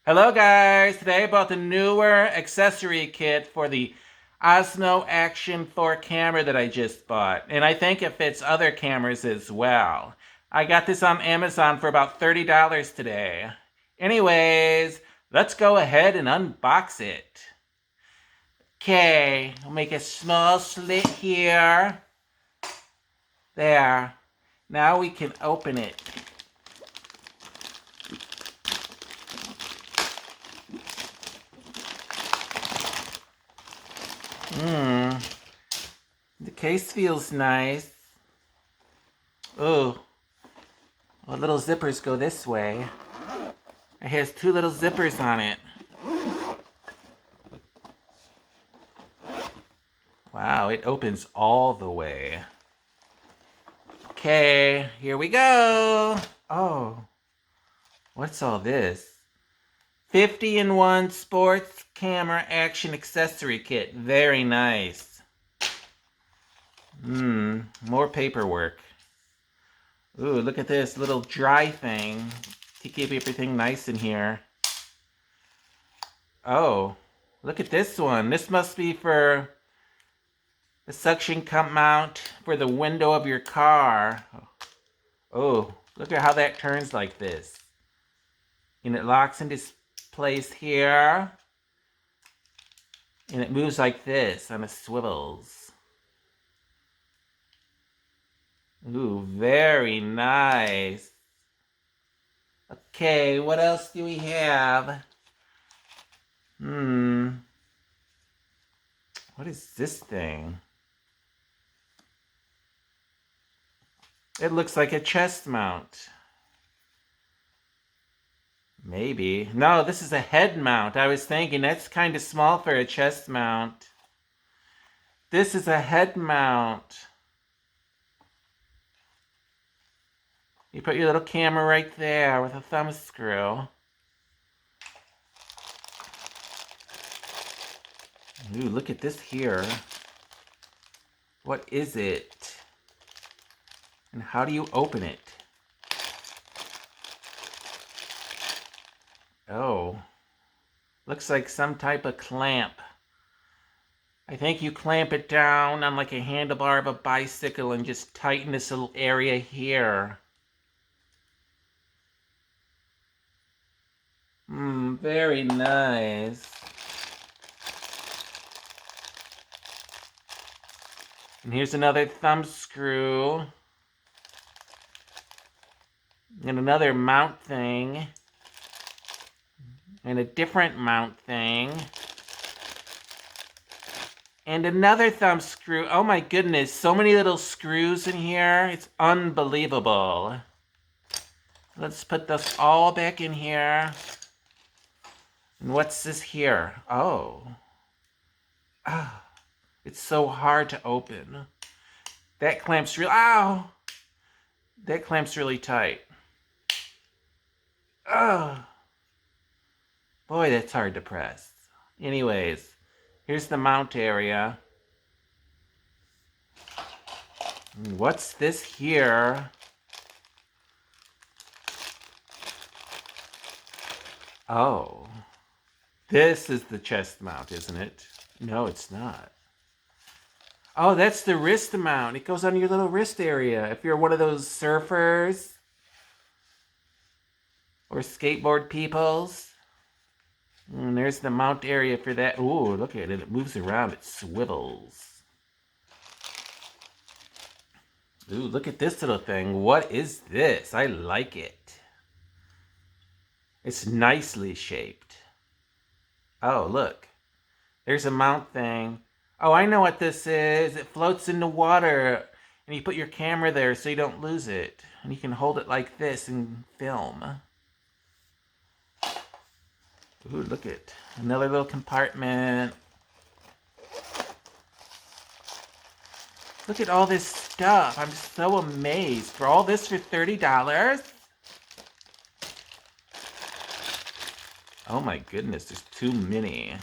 Hello guys, today I bought the newer accessory kit for the OSMO Action 4 camera that I just bought. And I think it fits other cameras as well. I got this on Amazon for about $30 today. Anyways, let's go ahead and unbox it. Okay, I'll make a small slit here. There. Now we can open it. The case feels nice. Oh, well, little zippers go this way. It has two little zippers on it. Wow, it opens all the way. Okay, here we go. Oh, what's all this? 50-in-1 sports camera action accessory kit. Very nice. More paperwork. Ooh, look at this little dry thing to keep everything nice in here. Oh, look at this one. This must be for the suction cup mount for the window of your car. Oh, look at how that turns like this. And it locks into place here. And it moves like this on the swivels. Ooh, very nice. Okay, what else do we have? What is this thing? It looks like a chest mount. Maybe. No, this is a head mount. I was thinking that's kind of small for a chest mount. This is a head mount. You put your little camera right there with a thumb screw. Ooh, look at this here. What is it? And how do you open it? Oh, looks like some type of clamp. I think you clamp it down on like a handlebar of a bicycle and just tighten this little area here. Very nice. And here's another thumb screw. And another mount thing. And a different mount thing. And another thumb screw. Oh my goodness, so many little screws in here. It's unbelievable. Let's put this all back in here. And what's this here? Oh. Ah, it's so hard to open. That clamp's ow! That clamp's really tight. Oh. Boy, that's hard to press. Anyways, here's the mount area. What's this here? Oh. This is the chest mount, isn't it? No, it's not. Oh, that's the wrist mount. It goes on your little wrist area. If you're one of those surfers or skateboard peoples. And there's the mount area for that. Ooh, look at it. It moves around. It swivels. Ooh, look at this little thing. What is this? I like it. It's nicely shaped. Oh, look. There's a mount thing. Oh, I know what this is. It floats in the water. And you put your camera there so you don't lose it. And you can hold it like this and film. Ooh, look at another little compartment. Look at all this stuff. I'm so amazed. For all this for $30? Oh my goodness, there's too many.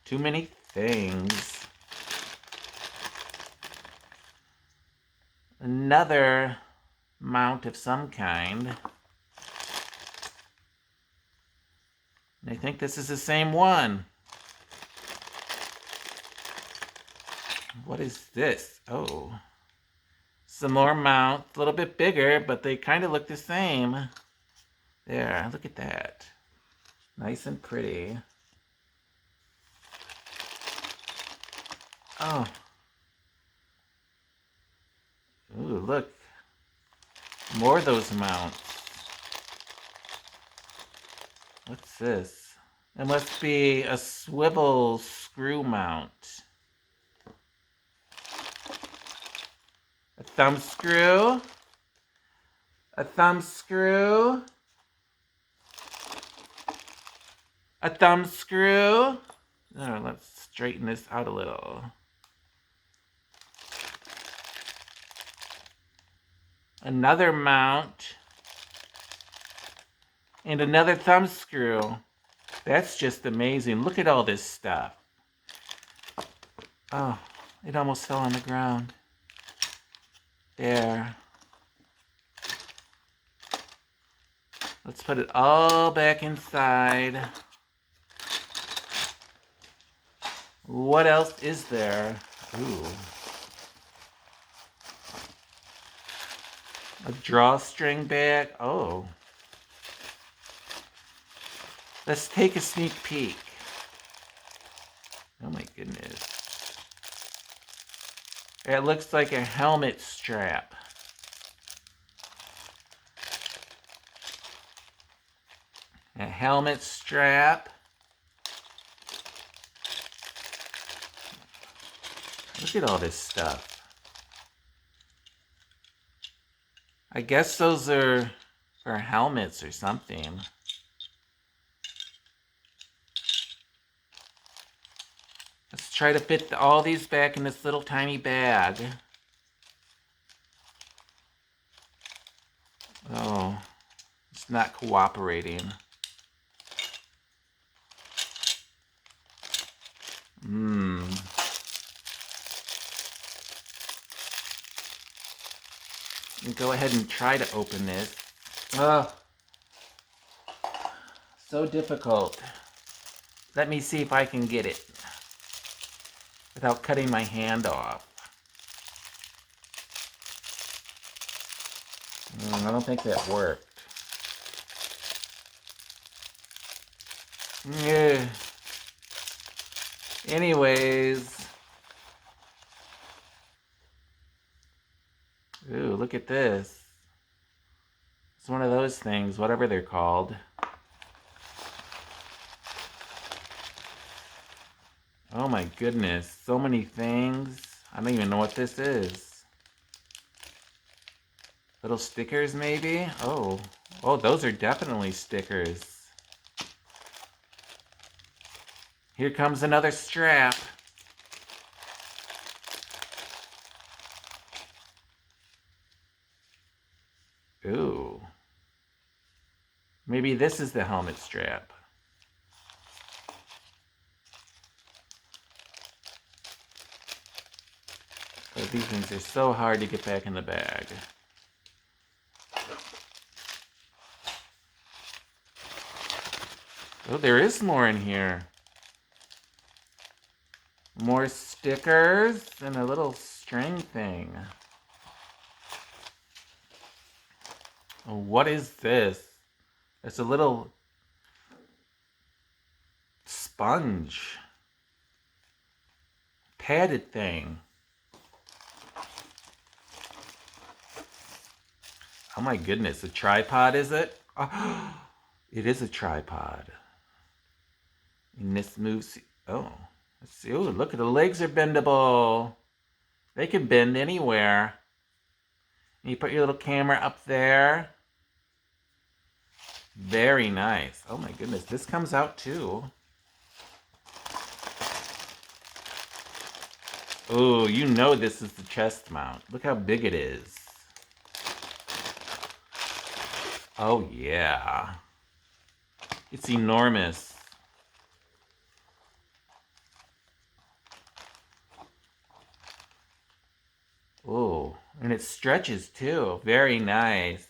Too many things. Another mount of some kind. I think this is the same one. What is this? Oh. Some more mounts, a little bit bigger, but they kind of look the same. There, look at that. Nice and pretty. Oh. Ooh, look. More of those mounts. What's this? It must be a swivel screw mount. A thumb screw. A thumb screw. A thumb screw. Oh, let's straighten this out a little. Another mount. And another thumb screw. That's just amazing. Look at all this stuff. Oh, it almost fell on the ground. There. Let's put it all back inside. What else is there? Ooh. A drawstring bag. Oh. Let's take a sneak peek. Oh my goodness. It looks like a helmet strap. A helmet strap. Look at all this stuff. I guess those are for helmets or something. Let's try to fit all these back in this little tiny bag. Oh, it's not cooperating. Go ahead and try to open this. So difficult. Let me see if I can get it without cutting my hand off. I don't think that worked. Yeah. Anyways. Ooh, look at this. It's one of those things, whatever they're called. Oh my goodness, so many things. I don't even know what this is. Little stickers maybe? Oh, those are definitely stickers. Here comes another strap. Ooh. Maybe this is the helmet strap. Oh, these things are so hard to get back in the bag. Oh, there is more in here. More stickers and a little string thing. Oh, what is this? It's a little sponge. Padded thing. Oh my goodness, a tripod is it? Oh, it is a tripod. And this moves, oh, let's see, oh, look at the legs are bendable. They can bend anywhere. And you put your little camera up there. Very nice. Oh my goodness, this comes out too. Oh, you know this is the chest mount. Look how big it is. Oh yeah. It's enormous. Oh, and it stretches too. Very nice.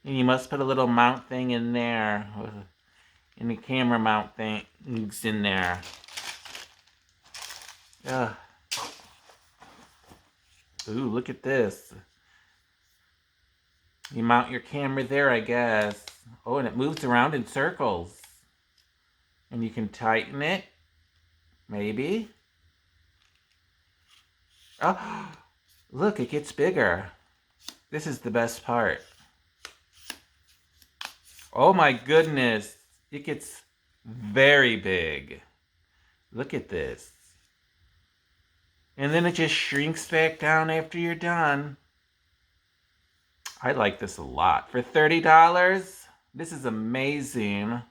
And you must put a little mount thing in there. And the camera mount thing's in there. Ugh. Ooh, look at this. You mount your camera there, I guess. Oh, and it moves around in circles. And you can tighten it. Maybe. Oh, look, it gets bigger. This is the best part. Oh my goodness. It gets very big. Look at this. And then it just shrinks back down after you're done. I like this a lot. For $30, this is amazing.